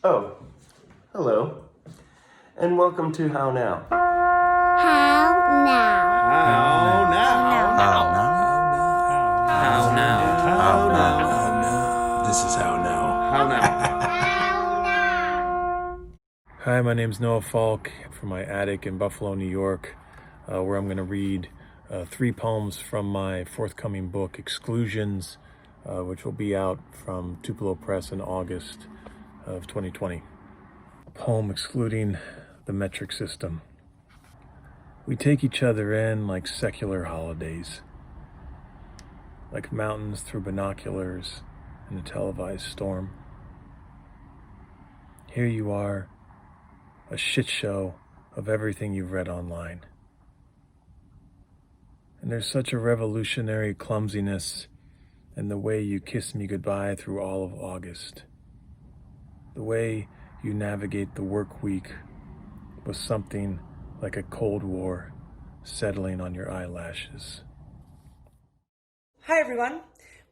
Oh, hello, and welcome to How Now. How now? How now? How now? How now? This is how now. How now? Hi, my name's Noah Falck from my attic in Buffalo, New York, where I'm going to read 3 poems from my forthcoming book, Exclusions, which will be out from Tupelo Press in August of 2020. A poem excluding the metric system. We take each other in like secular holidays, like mountains through binoculars in a televised storm. Here you are, a shit show of everything you've read online. And there's such a revolutionary clumsiness in the way you kiss me goodbye through all of August. The way you navigate the work week with something like a Cold War settling on your eyelashes. Hi everyone.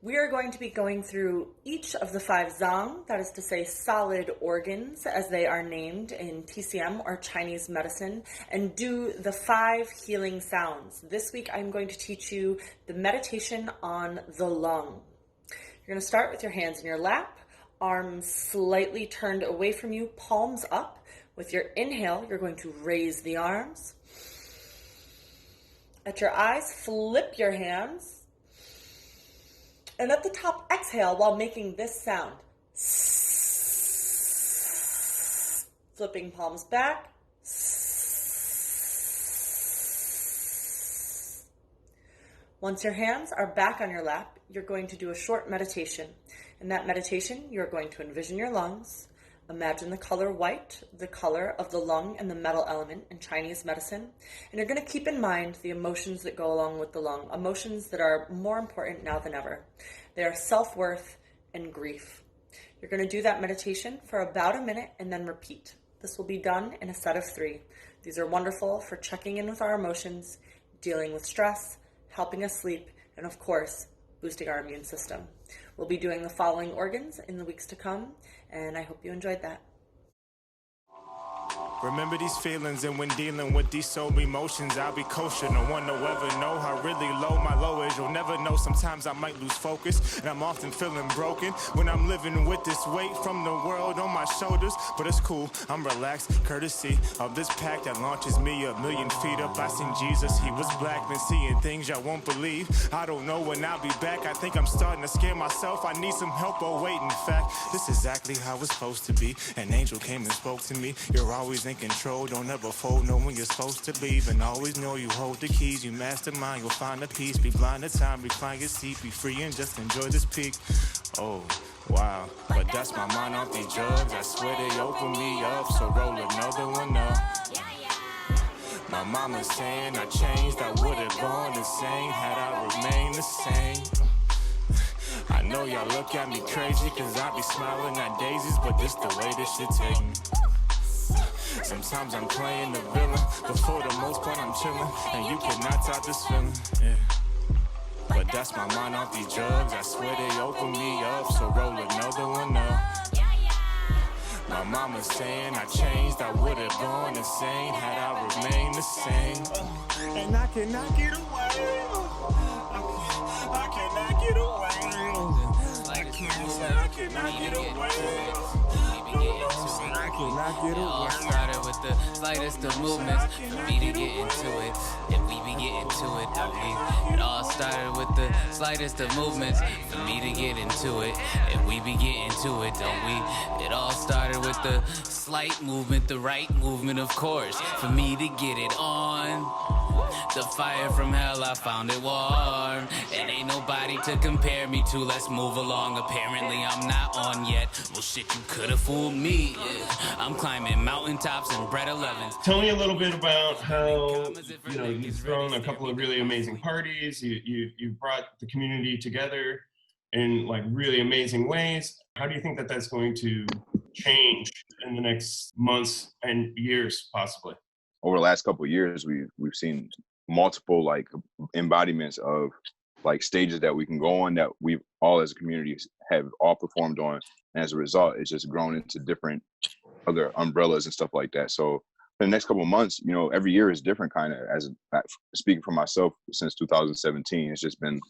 We are going to be going through each of the 5 zang, that is to say solid organs as they are named in TCM or Chinese medicine, and do the 5 healing sounds. This week I'm going to teach you the meditation on the lung. You're going to start with your hands in your lap, arms slightly turned away from you, palms up. With your inhale, you're going to raise the arms. At your eyes, flip your hands. And at the top, exhale while making this sound. Flipping palms back. Once your hands are back on your lap, you're going to do a short meditation. In that meditation, you're going to envision your lungs. Imagine the color white, the color of the lung and the metal element in Chinese medicine. And you're going to keep in mind the emotions that go along with the lung, emotions that are more important now than ever. They are self-worth and grief. You're going to do that meditation for about a minute and then repeat. This will be done in a set of 3. These are wonderful for checking in with our emotions, dealing with stress, helping us sleep, and of course, boosting our immune system. We'll be doing the following organs in the weeks to come, and I hope you enjoyed that. Remember these feelings, and when dealing with these soul emotions, I'll be kosher. No one will ever know how really low my low is. You'll never know. Sometimes I might lose focus, and I'm often feeling broken when I'm living with this weight from the world on my shoulders. But it's cool, I'm relaxed, courtesy of this pack that launches me 1,000,000 feet up. I seen Jesus, he was black, been seeing things y'all won't believe. I don't know when I'll be back. I think I'm starting to scare myself. I need some help. Oh wait, in fact, this is exactly how it's supposed to be. An angel came and spoke to me. You're always in control, don't ever fold, know when you're supposed to leave, and always know you hold the keys. You mastermind, you'll find the peace. Be blind to time, recline your seat, be free and just enjoy this peak. Oh, wow, but that's my mind off these drugs. I swear they open me up, so roll another one up. My mama saying I changed, I would've gone insane had I remained the same. I know y'all look at me crazy, cause I be smiling at daisies, but this the way this shit take me. Sometimes I'm playing the villain, but for the most part I'm chilling, and you cannot stop this feeling, yeah. But that's my mind off these drugs, I swear they open me up, so roll another one up. My mama saying I changed, I would've gone insane had I remained the same. And I cannot get away, I cannot get away, I cannot get away. It all started with the slightest of movements for me to get into it. If we be getting to it, don't we? It all started with the slightest of movements for me to get into it. If we be getting to it, don't we? It all started with the slight movement, the right movement, of course, for me to get it on. The fire from hell, I found it warm, and ain't nobody to compare me to. Let's move along. Apparently I'm not on yet. Well shit, you could've fooled me. I'm climbing mountaintops and bread 11s. Tell me a little bit about how you've thrown a couple of really amazing parties. You brought the community together in like really amazing ways. How do you think that that's going to change in the next months and years, possibly? Over the last couple of years, we've seen multiple like embodiments of like stages that we can go on that we've all as a community have all performed on. And as a result, it's just grown into different other umbrellas and stuff like that. So for the next couple of months, you know, every year is different kind of. As speaking for myself, since 2017, it's just been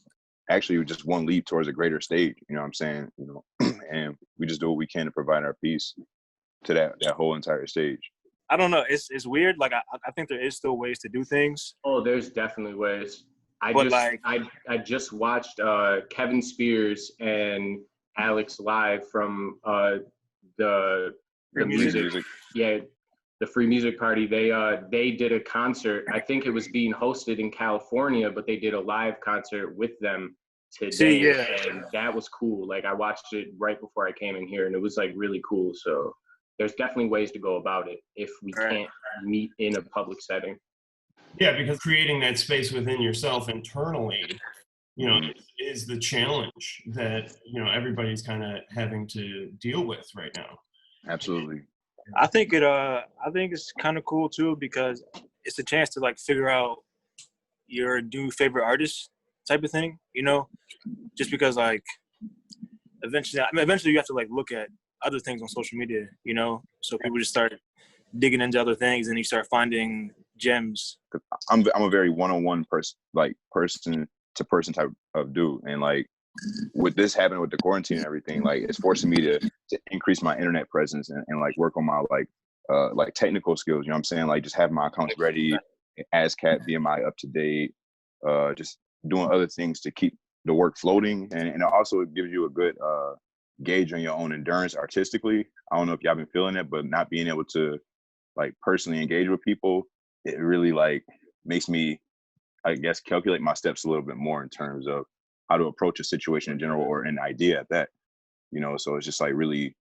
actually just one leap towards a greater stage. You know what I'm saying? You know, and we just do what we can to provide our piece to that whole entire stage. I don't know. It's weird. Like I think there is still ways to do things. Oh, there's definitely ways. I just watched Kevin Spears and Alex live from the music. Yeah, the Free Music Party. They did a concert. I think it was being hosted in California, but they did a live concert with them today. And that was cool. Like I watched it right before I came in here, and it was like really cool. So there's definitely ways to go about it if we can't meet in a public setting. Yeah, because creating that space within yourself internally, you know, is the challenge that, you know, everybody's kind of having to deal with right now. Absolutely. I think it's kind of cool too, because it's a chance to like figure out your new favorite artist type of thing, you know, just because like eventually you have to like look at other things on social media, you know, so people just start digging into other things and you start finding gems. I'm a very one-on-one person to person type of dude, and like with this happening with the quarantine and everything, like it's forcing me to increase my internet presence and like work on my like technical skills. You know what I'm saying? Like just have my accounts ready, ASCAP, BMI up to date, just doing other things to keep the work floating, and also it gives you a good gauge on your own endurance artistically. I don't know if y'all been feeling it, but not being able to like personally engage with people, it really like makes me, I guess, calculate my steps a little bit more in terms of how to approach a situation in general or an idea at that, you know. So it's just like really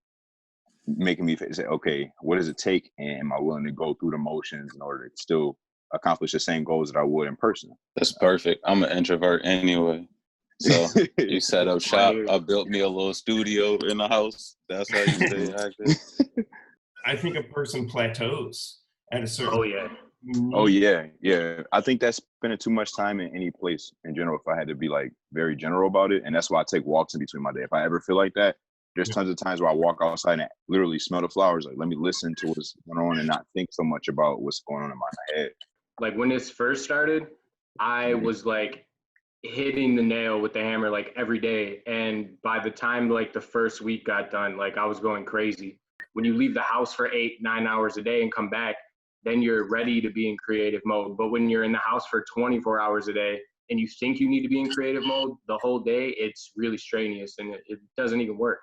making me say, okay, what does it take, and am I willing to go through the motions in order to still accomplish the same goals that I would in person? That's perfect. I'm an introvert anyway. So you set up shop. I built me a little studio in the house. That's how you stay active. I think a person plateaus at a certain Oh yeah. I think that's spending too much time in any place in general, if I had to be like very general about it. And that's why I take walks in between my day. If I ever feel like that, there's tons of times where I walk outside and literally smell the flowers. Like, let me listen to what's going on and not think so much about what's going on in my head. Like when this first started, I was like hitting the nail with the hammer like every day. And by the time like the first week got done, like I was going crazy. When you leave the house for 8-9 hours a day and come back, then you're ready to be in creative mode. But when you're in the house for 24 hours a day and you think you need to be in creative mode the whole day, it's really strenuous and it doesn't even work.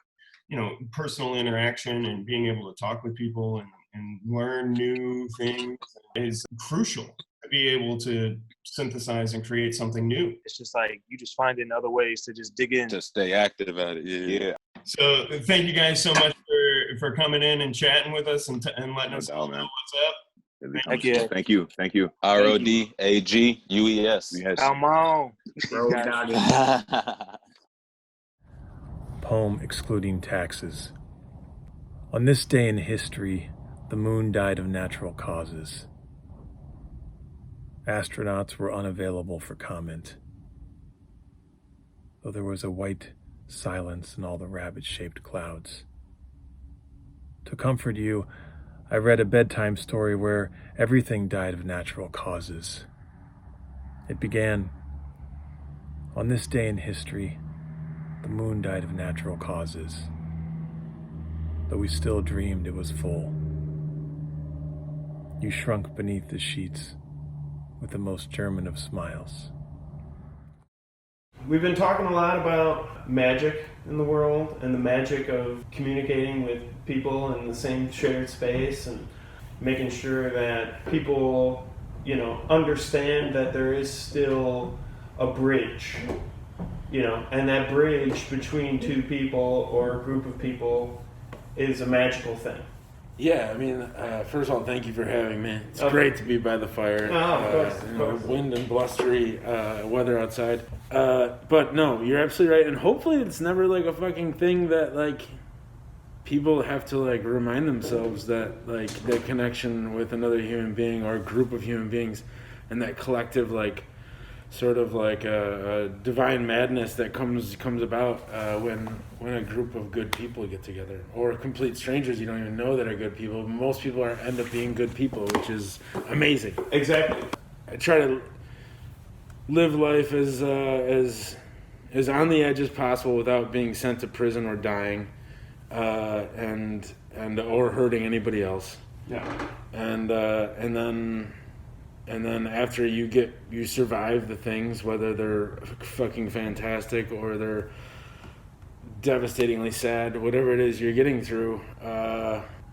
You know, personal interaction and being able to talk with people and learn new things is crucial to be able to synthesize and create something new. It's just like you just finding other ways to just dig in. To stay active at it. Yeah. So thank you guys so much for coming in and chatting with us and letting us all know what's up. Thank you. Rodagues. Come on. Poem excluding taxes. On this day in history, the moon died of natural causes. Astronauts were unavailable for comment, though there was a white silence in all the rabbit-shaped clouds. To comfort you, I read a bedtime story where everything died of natural causes. It began, on this day in history, the moon died of natural causes, though we still dreamed it was full. You shrunk beneath the sheets with the most German of smiles. We've been talking a lot about magic in the world and the magic of communicating with people in the same shared space and making sure that people, you know, understand that there is still a bridge, you know, and that bridge between two people or a group of people is a magical thing. Yeah, I mean, first of all, thank you for having me. It's great to be by the fire. Of course. Wind and blustery weather outside. But no, you're absolutely right. And hopefully it's never like a fucking thing that like people have to like remind themselves that like their connection with another human being or a group of human beings and that collective like sort of like a divine madness that comes about when a group of good people get together, or complete strangers you don't even know that are good people. Most people end up being good people, which is amazing. Exactly. I try to live life as on the edge as possible without being sent to prison or dying, and or hurting anybody else. Yeah. And then after you survive the things, whether they're fucking fantastic or they're devastatingly sad, whatever it is you're getting through,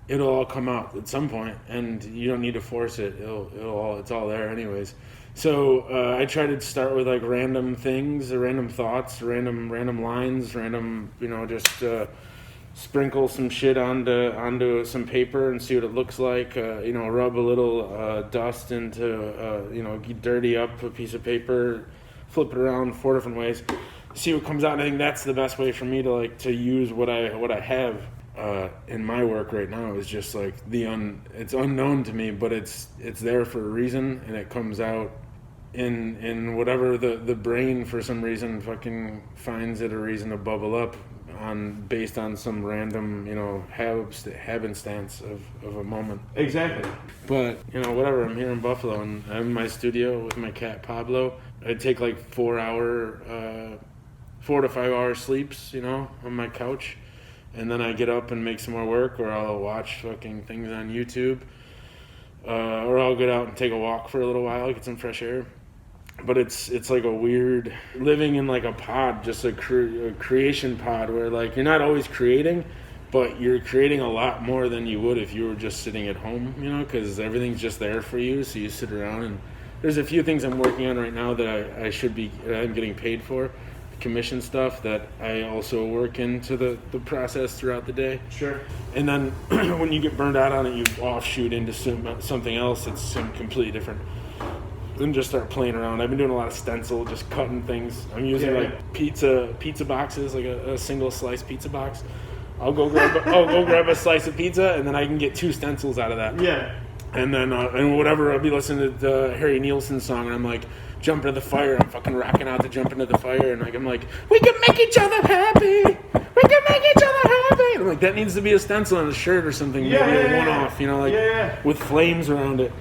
it'll all come out at some point, and you don't need to force it. It's all there anyways. So I try to start with like random things, random thoughts, random lines, just sprinkle some shit onto some paper and see what it looks like. Rub a little dust into, dirty up a piece of paper, flip it around 4 different ways, see what comes out. And I think that's the best way for me to use what I have in my work right now. Is just like it's unknown to me, but it's there for a reason, and it comes out in whatever the brain for some reason fucking finds it a reason to bubble up based on some random, happenstance of a moment. Exactly. But, whatever, I'm here in Buffalo, and I'm in my studio with my cat Pablo. I take like 4 to 5 hour sleeps, on my couch. And then I get up and make some more work, or I'll watch fucking things on YouTube. Or I'll get out and take a walk for a little while, get some fresh air. But it's like a weird living in like a pod, just a creation pod, where like you're not always creating, but you're creating a lot more than you would if you were just sitting at home, because everything's just there for you. So you sit around, and there's a few things I'm working on right now that I'm getting paid for, commission stuff that I also work into the process throughout the day. Sure. And then when you get burned out on it, you offshoot into something else that's completely different. Then just start playing around. I've been doing a lot of stencil, just cutting things. I'm using like pizza boxes, like a single slice pizza box. I'll go grab a slice of pizza, and then I can get 2 stencils out of that. Yeah. And then and whatever, I'll be listening to the Harry Nilsson song, and I'm like jumping to the fire. I'm fucking rocking out to jump into the fire, and like I'm like, we can make each other happy. We can make each other happy. And I'm like, that needs to be a stencil on a shirt or something. One-off, with flames around it.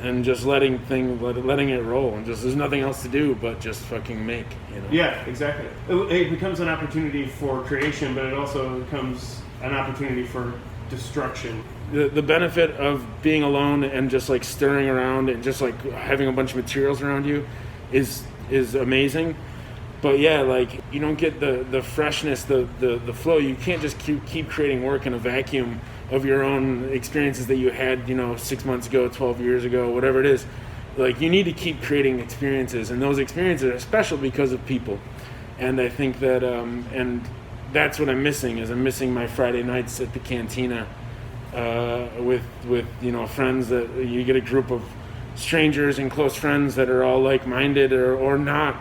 And just letting it roll, and just there's nothing else to do but just fucking make. Yeah, exactly. It becomes an opportunity for creation, but it also becomes an opportunity for destruction. The benefit of being alone and just like stirring around and just like having a bunch of materials around you is amazing. But yeah, like you don't get the freshness, the flow. You can't just keep creating work in a vacuum of your own experiences that you had, 6 months ago, 12 years ago, whatever it is. Like you need to keep creating experiences, and those experiences are special because of people. And I think that, and that's what I'm missing my Friday nights at the cantina with friends that you get a group of strangers and close friends that are all like-minded or not,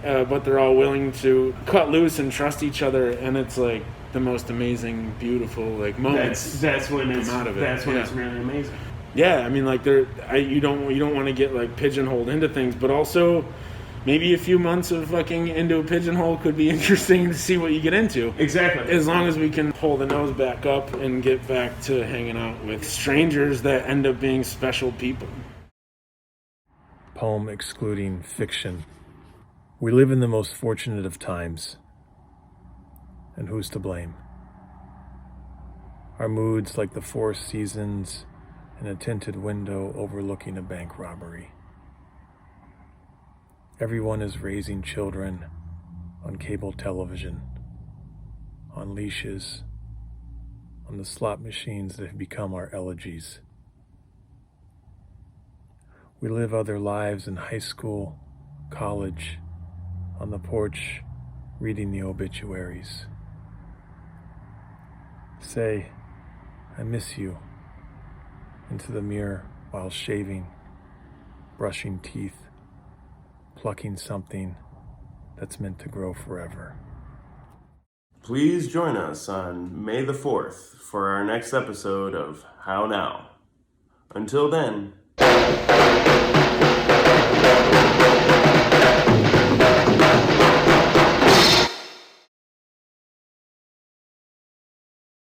but they're all willing to cut loose and trust each other, and it's like the most amazing, beautiful like moments. That's when it's out of it. That's when it's really amazing. Yeah, I mean, like you don't want to get like pigeonholed into things, but also maybe a few months of fucking into a pigeonhole could be interesting to see what you get into. Exactly. As long as we can pull the nose back up and get back to hanging out with strangers that end up being special people. Poem excluding fiction. We live in the most fortunate of times. And who's to blame? Our moods like the 4 seasons in a tinted window overlooking a bank robbery. Everyone is raising children on cable television, on leashes, on the slot machines that have become our elegies. We live other lives in high school, college, on the porch, reading the obituaries. Say, I miss you, into the mirror while shaving, brushing teeth, plucking something that's meant to grow forever. Please join us on May the 4th for our next episode of How Now. Until then.